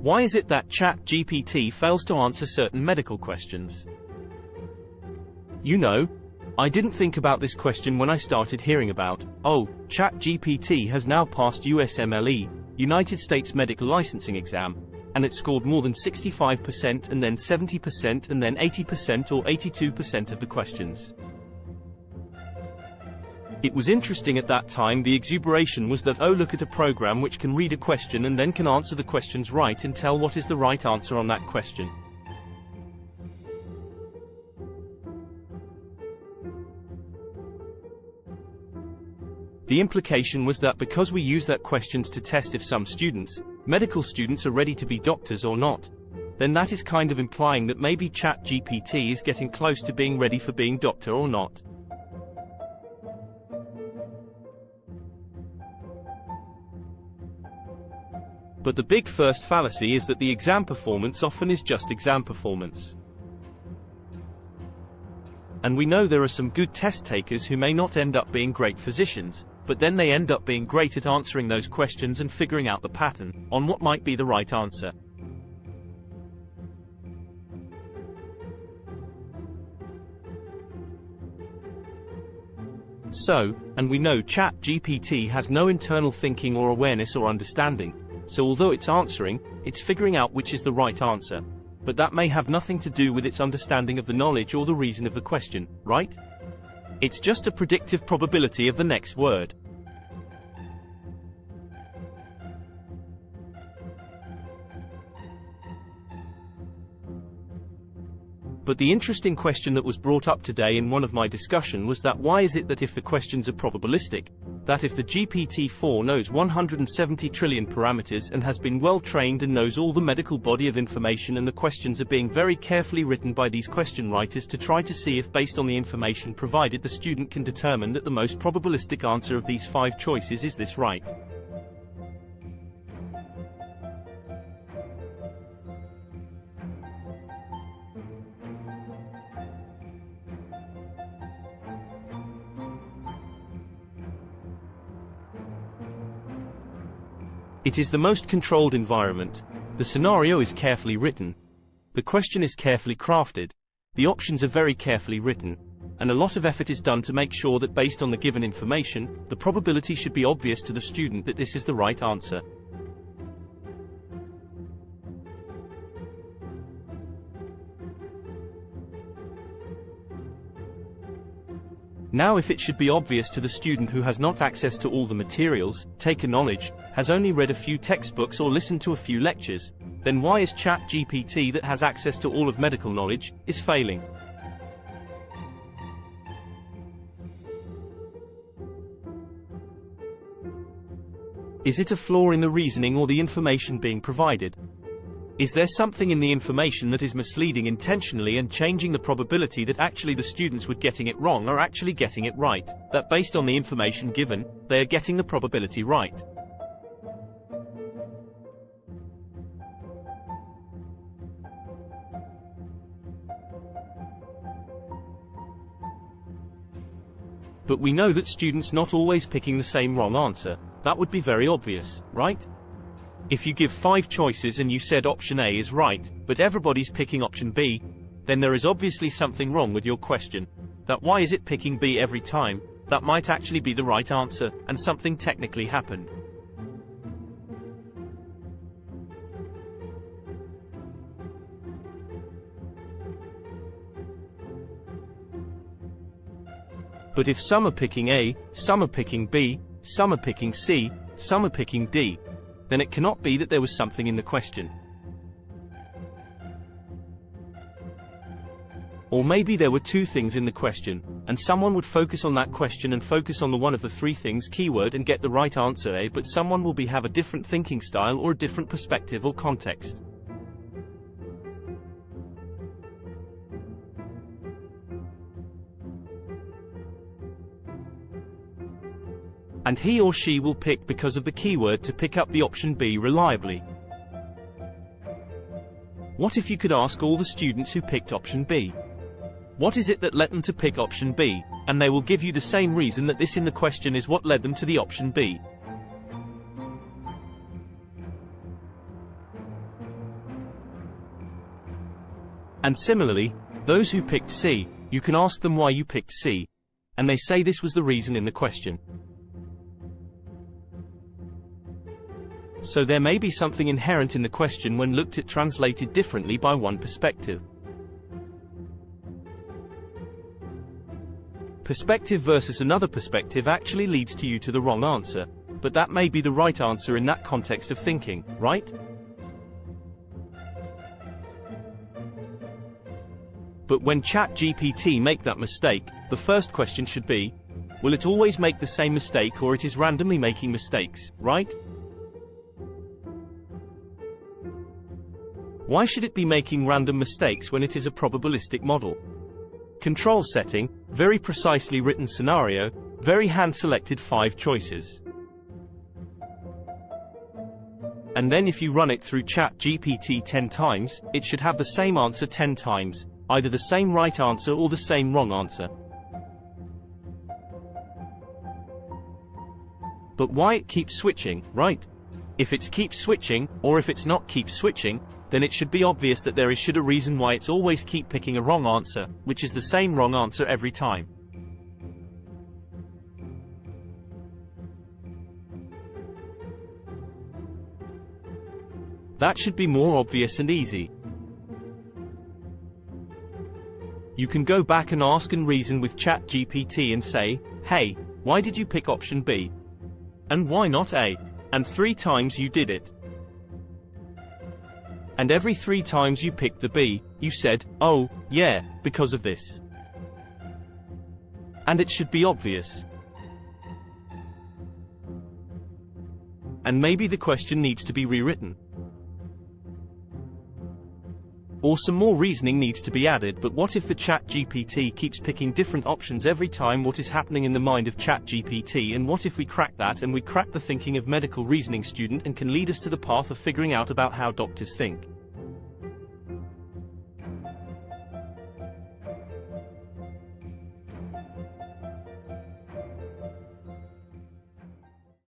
Why is it that Chat GPT fails to answer certain medical questions? You know, I didn't think about this question when I started hearing about, oh, Chat GPT has now passed USMLE, United States Medical Licensing Exam, and it scored more than 65% and then 70% and then 80% or 82% of the questions. It was interesting at that time. The exuberation was that, oh, look at a program which can read a question and then can answer the questions right and tell what is the right answer on that question. The implication was that because we use that questions to test if some students, medical students, are ready to be doctors or not, then that is kind of implying that maybe Chat GPT is getting close to being ready for being doctor or not. But the big first fallacy is that the exam performance often is just exam performance. And we know there are some good test takers who may not end up being great physicians, but then they end up being great at answering those questions and figuring out the pattern on what might be the right answer. So, and we know Chat GPT has no internal thinking or awareness or understanding. So although it's answering, it's figuring out which is the right answer. But that may have nothing to do with its understanding of the knowledge or the reason of the question, right? It's just a predictive probability of the next word. But the interesting question that was brought up today in one of my discussion was that why is it that if the questions are probabilistic, that if the GPT-4 knows 170 trillion parameters and has been well trained and knows all the medical body of information, and the questions are being very carefully written by these question writers to try to see if based on the information provided the student can determine that the most probabilistic answer of these 5 choices is this right? It is the most controlled environment. The scenario is carefully written. The question is carefully crafted. The options are very carefully written. And a lot of effort is done to make sure that based on the given information, the probability should be obvious to the student that this is the right answer. Now if it should be obvious to the student who has not access to all the materials, taken knowledge, has only read a few textbooks or listened to a few lectures, then why is Chat GPT that has access to all of medical knowledge, is failing? Is it a flaw in the reasoning or the information being provided? Is there something in the information that is misleading intentionally and changing the probability that actually the students would getting it wrong are actually getting it right, that based on the information given, they are getting the probability right? But we know that students not always picking the same wrong answer. That would be very obvious, right? If you give 5 choices and you said option A is right, but everybody's picking option B, then there is obviously something wrong with your question. That why is it picking B every time? That might actually be the right answer, and something technically happened. But if some are picking A, some are picking B, some are picking C, some are picking D, then it cannot be that there was something in the question. Or maybe there were 2 things in the question, and someone would focus on that question and focus on the one of the 3 things keyword and get the right answer A, but someone will have a different thinking style or a different perspective or context. And he or she will pick because of the keyword to pick up the option B reliably. What if you could ask all the students who picked option B? What is it that led them to pick option B? And they will give you the same reason that this in the question is what led them to the option B. And similarly, those who picked C, you can ask them why you picked C, and they say this was the reason in the question. So there may be something inherent in the question when looked at translated differently by one perspective. Perspective versus another perspective actually leads you to the wrong answer, but that may be the right answer in that context of thinking, right? But when Chat GPT make that mistake, the first question should be, will it always make the same mistake, or it is randomly making mistakes, right? Why should it be making random mistakes when it is a probabilistic model? Control setting, very precisely written scenario, very hand-selected 5 choices. And then if you run it through Chat GPT 10 times, it should have the same answer 10 times, either the same right answer or the same wrong answer. But why it keeps switching, right? If it's keeps switching, or if it's not keep switching, then it should be obvious that there should a reason why it's always keep picking a wrong answer, which is the same wrong answer every time. That should be more obvious and easy. You can go back and ask and reason with Chat GPT and say, hey, why did you pick option B? And why not A? And 3 times you did it. And every 3 times you picked the B, you said, oh, yeah, because of this. And it should be obvious. And maybe the question needs to be rewritten. Or some more reasoning needs to be added. But what if the Chat GPT keeps picking different options every time? What is happening in the mind of Chat GPT? And what if we crack that, and we crack the thinking of medical reasoning student and can lead us to the path of figuring out about how doctors think?